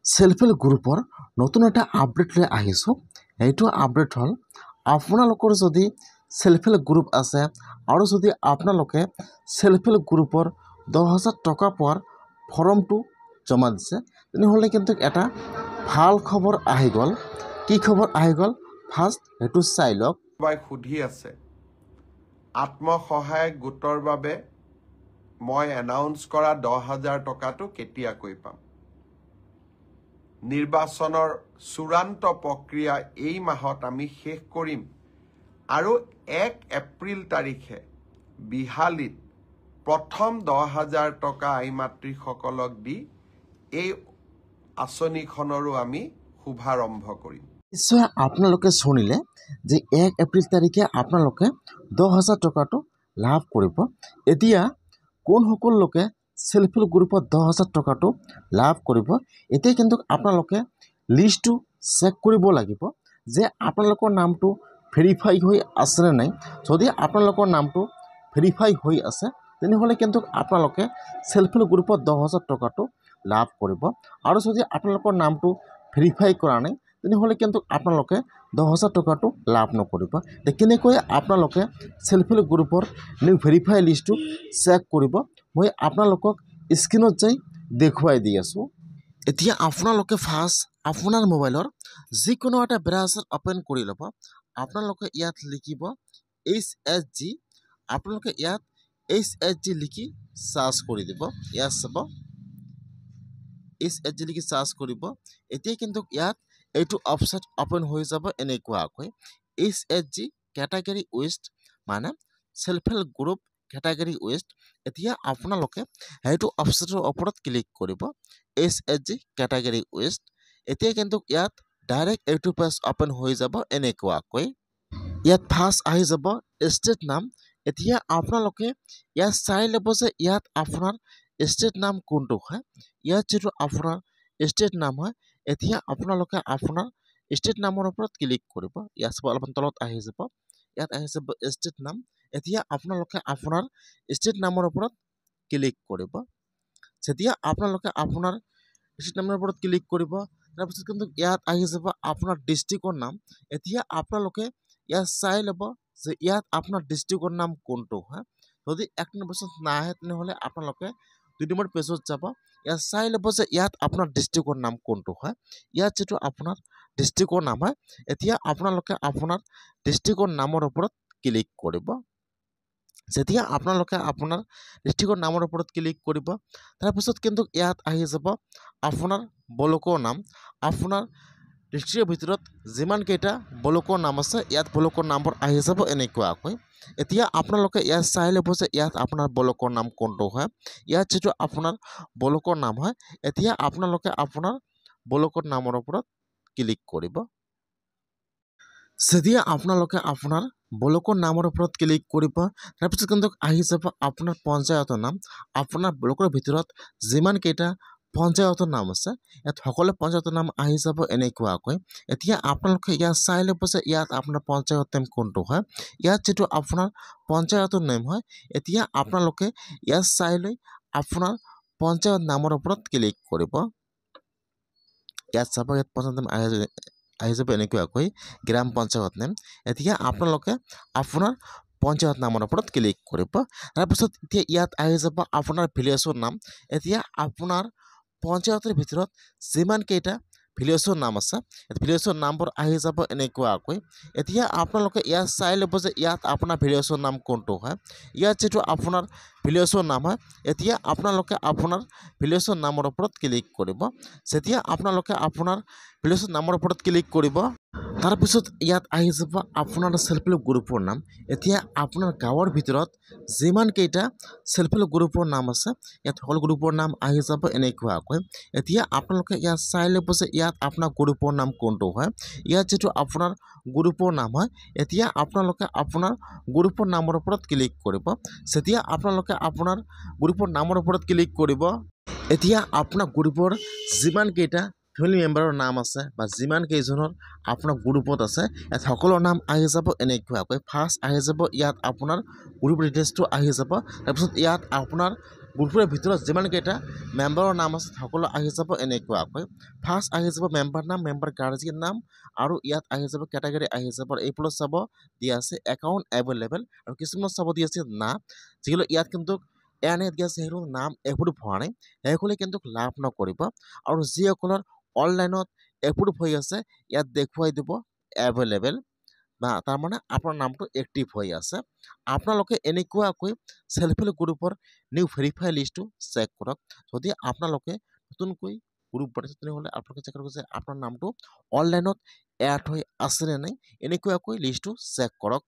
Self help গ্ৰুপৰ নতুন এটা আপডেট লৈ আহিছোঁ। এইটো আপডেট হ'ল আপোনালোকৰ যদি সেলফ হেল্প গ্ৰুপ আছে আৰু যদি আপোনালোকে সেলফ হেল্প গ্ৰুপৰ 10,000 টকা পোৱাৰ ফৰ্মটো জমা দিছে তেনেহ'লে কিন্তু এটা ভাল খবৰ আহি গ'ল। কি খবৰ আহি গ'ল ফাৰ্ষ্ট সেইটো চাই লওক। সুধি আছে আত্মসহায়ক গোটৰ বাবে মই এনাউন্স কৰা 10,000 টকাটো কেতিয়াকৈ পাম। নিৰ্বাচনৰ চূড়ান্ত প্ৰক্ৰিয়া এই মাহত আমি শেষ কৰিম আৰু 1 এপ্ৰিল তাৰিখে বিহালীত প্ৰথম 10,000 টকা আই মাতৃসকলক দি এই আঁচনিখনৰো আমি শুভাৰম্ভ কৰিম। নিশ্চয় আপোনালোকে শুনিলে যে 1 এপ্ৰিল তাৰিখে আপোনালোকে 10,000 টকাটো লাভ কৰিব। এতিয়া কোনসকল লোকে সেলফ হেল্প গ্ৰুপত 10,000 টকাটো লাভ কৰিব, এতিয়া কিন্তু আপোনালোকে লিষ্টটো চেক কৰিব লাগিব যে আপোনালোকৰ নামটো ভেৰিফাই হৈ আছেনে নাই। যদি আপোনালোকৰ নামটো ভেৰিফাই হৈ আছে তেনেহ'লে কিন্তু আপোনালোকে সেলফ হেল্প গ্ৰুপত 10,000 টকাটো লাভ কৰিব। আৰু যদি আপোনালোকৰ নামটো ভেৰিফাই কৰা নাই তেনেহ'লে কিন্তু আপোনালোকে 10,000 টকাটো লাভ নকৰিব। কেনেকৈ আপোনালোকে সেলফ হেল্প গ্ৰুপৰ নিউ ভেৰিফাই লিষ্টটো চেক কৰিব মই আপোনালোকক স্ক্ৰীনত যাই দেখুৱাই দি আছোঁ। এতিয়া আপোনালোকে ফাৰ্ষ্ট আপোনাৰ মোবাইলৰ যিকোনো এটা ব্ৰাউজাৰ অপেন কৰি ল'ব। আপোনালোকে ইয়াত লিখিব HSG, আপোনালোকে ইয়াত HSG লিখি চাৰ্চ কৰি দিব। ইয়াত চাব HSG লিখি চাৰ্চ কৰিব। এতিয়া কিন্তু ইয়াত এইটো ৱেবছাইট অপেন হৈ যাব এনেকুৱাকৈ HSG কেটাগৰী ৱেষ্ট মানে self help group category west. এতিয়া আপোনালোকে সেইটো ৱেবছাইটৰ ওপৰত ক্লিক কৰিব HSG কেটাগৰী ৱেষ্ট। এতিয়া কিন্তু ইয়াত ডাইৰেক্ট এইটো পেজ অপেন হৈ যাব এনেকুৱাকৈ। ইয়াত ফাৰ্ষ্ট আহি যাব ষ্টেট নাম। এতিয়া আপোনালোকে ইয়াত চাই ল'ব যে ইয়াত আপোনাৰ ষ্টেট নাম কোনটো হয়। ইয়াত যিটো আপোনাৰ ষ্টেট নাম হয় এতিয়া আপোনালোকে আপোনাৰ ষ্টেট নামৰ ওপৰত ক্লিক কৰিব। ইয়াত চাব অলপমান তলত আহি যাব, ইয়াত আহি যাব ষ্টেট নাম। এতিয়া আপোনালোকে আপোনাৰ ষ্টেট নামৰ ওপৰত ক্লিক কৰিব। যেতিয়া আপোনালোকে আপোনাৰ ষ্টেট নামৰ ওপৰত ক্লিক কৰিব তাৰপিছত কিন্তু ইয়াত আহি যাব আপোনাৰ ডিষ্ট্ৰিক্টৰ নাম। এতিয়া আপোনালোকে ইয়াত চাই ল'ব যে ইয়াত আপোনাৰ ডিষ্ট্ৰিক্টৰ নাম কোনটো হয়। যদি 1 নম্বৰ পেজত নাহে তেনেহ'লে আপোনালোকে 2 নম্বৰ পেজত যাব। ইয়াত চাই ল'ব যে ইয়াত আপোনাৰ ডিষ্ট্ৰিক্টৰ নাম কোনটো হয়। ইয়াত যিটো আপোনাৰ ডিষ্ট্ৰিক্টৰ নাম হয় এতিয়া আপোনালোকে আপোনাৰ ডিষ্ট্ৰিক্টৰ নামৰ ওপৰত ক্লিক কৰিব। যেতিয়া আপোনালোকে আপোনাৰ ডিষ্ট্ৰিক্টৰ নামৰ ওপৰত ক্লিক কৰিব তাৰপিছত কিন্তু ইয়াত আহি যাব আপোনাৰ ব্লকৰ নাম। আপোনাৰ ডিষ্ট্ৰিক্টৰ ভিতৰত যিমানকেইটা ব্লকৰ নাম আছে ইয়াত ব্লকৰ নামবোৰ আহি যাব এনেকুৱাকৈ। এতিয়া আপোনালোকে ইয়াত চাই ল'ব যে ইয়াত আপোনাৰ ব্লকৰ নাম কোনটো হয়। ইয়াত যিটো আপোনাৰ ব্লকৰ নাম হয় এতিয়া আপোনালোকে আপোনাৰ ব্লকৰ নামৰ ওপৰত ক্লিক কৰিব। যেতিয়া আপোনালোকে আপোনাৰ ব্লকৰ নামৰ ওপৰত ক্লিক কৰিব তাৰপিছত কিন্তু আহি যাব আপোনাৰ পঞ্চায়তৰ নাম। আপোনাৰ ব্লকৰ ভিতৰত যিমানকেইটা পঞ্চায়তৰ নাম আছে ইয়াত সকলো পঞ্চায়তৰ নাম আহি যাব এনেকুৱাকৈ। এতিয়া আপোনালোকে ইয়াত চাই ল'ব যে ইয়াত আপোনাৰ পঞ্চায়তৰ নাম কোনটো হয়। ইয়াত যিটো আপোনাৰ পঞ্চায়তৰ নাম হয় এতিয়া আপোনালোকে ইয়াত চাই লৈ আপোনাৰ পঞ্চায়ত নামৰ ওপৰত ক্লিক কৰিব। ইয়াত চাব ইয়াত পঞ্চায়ত নাম আহি যাব এনেকুৱাকৈ গ্ৰাম পঞ্চায়ত নাম। এতিয়া আপোনালোকে আপোনাৰ পঞ্চায়ত নামৰ ওপৰত ক্লিক কৰিব। তাৰপিছত এতিয়া ইয়াত আহি যাব আপোনাৰ ভিলেজৰ নাম। এতিয়া আপোনাৰ পঞ্চায়তৰ ভিতৰত যিমানকেইটা ভিলেজৰ নাম আছে ভিলেজৰ নামবোৰ আহি যাব এনেকুৱাকৈ। এতিয়া আপোনালোকে ইয়াত চাই ল'ব যে ইয়াত আপোনাৰ ভিলেজৰ নাম কোনটো হয়। ইয়াত যিটো আপোনাৰ ভিলেজৰ নাম হয় এতিয়া আপোনালোকে আপোনাৰ ভিলেজৰ নামৰ ওপৰত ক্লিক কৰিব। যেতিয়া আপোনালোকে আপোনাৰ ভিলেজৰ নামৰ ওপৰত ক্লিক কৰিব তাৰপিছত ইয়াত আহি যাব আপোনাৰ সেলফ হেল্প গ্ৰুপৰ নাম। এতিয়া আপোনাৰ গাঁৱৰ ভিতৰত যিমানকেইটা সেলফ হেল্প গ্ৰুপৰ নাম আছে ইয়াত সকলো গ্ৰুপৰ নাম আহি যাব এনেকুৱাকৈ। এতিয়া আপোনালোকে ইয়াত চাই ল'ব যে ইয়াত আপোনাৰ গ্ৰুপৰ নাম কোনটো হয়। ইয়াত যিটো আপোনাৰ গ্ৰুপৰ নাম হয় এতিয়া আপোনালোকে আপোনাৰ গ্ৰুপৰ নামৰ ওপৰত ক্লিক কৰিব। যেতিয়া আপোনালোকে আপোনাৰ গ্ৰুপৰ নামৰ ওপৰত ক্লিক কৰিব এতিয়া আপোনাৰ গ্ৰুপৰ যিমানকেইটা ফেমিলি মেম্বাৰৰ নাম আছে বা যিমান কেইজনৰ আপোনাৰ গ্ৰুপত আছে ইয়াত সকলো নাম আহি যাব এনেকুৱাকৈ। ফাৰ্ষ্ট আহি যাব ইয়াত আপোনাৰ গ্ৰুপ ডিটেইলছটো আহি যাব। তাৰপিছত ইয়াত আপোনাৰ গ্ৰুপটোৰ ভিতৰত যিমানকেইটা মেম্বাৰৰ নাম আছে সকলো আহি যাব এনেকুৱাকৈ ফাৰ্ষ্ট আহি যাব মেম্বাৰ নাম মেম্বাৰ গাৰ্জিয়ান নাম আৰু ইয়াত আহি যাব কেটাগৰী আহি যাব এইফালে চাব দিয়া আছে একাউণ্ট এভেইলেবল আৰু কিছুমান চাব দিয়া আছে না যিগুলো ইয়াত কিন্তু এনে দিয়া আছে সেইটো নাম এপ্ৰুভ হোৱা নাই সেইসকলে কিন্তু লাভ নকৰিব আৰু যিসকলৰ অনলাইনত এপ্ৰুভ হৈ আছে ইয়াত দেখুৱাই দিব এভেইলেবল বা তাৰমানে আপোনাৰ নামটো এক্টিভ হৈ আছে আপোনালোকে এনেকুৱাকৈ সেলফ হেল্প গ্ৰুপৰ নিউ ভেৰিফাই লিষ্টটো চেক কৰক যদি আপোনালোকে নতুনকৈ গ্ৰুপ বনাইছে তেনেহ'লে আপোনালোকে চেক কৰক যে আপোনাৰ নামটো অনলাইনত এড হৈ আছে নে নাই এনেকুৱাকৈ লিষ্টটো চেক কৰক